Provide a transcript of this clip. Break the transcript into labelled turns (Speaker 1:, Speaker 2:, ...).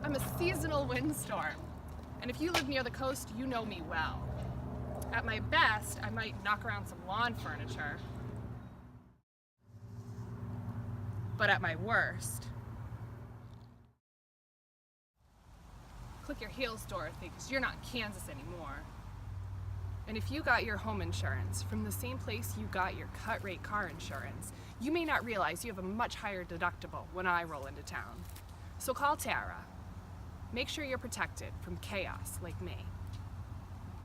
Speaker 1: I'm a seasonal windstorm, and if you live near the coast, you know me well. At my best, I might knock around some lawn furniture, but at my worst, click your heels, Dorothy, because you're not Kansas anymore. And if you got your home insurance from the same place you got your cut-rate car insurance, you may not realize you have a much higher deductible when I roll into town. So call Tara. Make sure you're protected from chaos like me.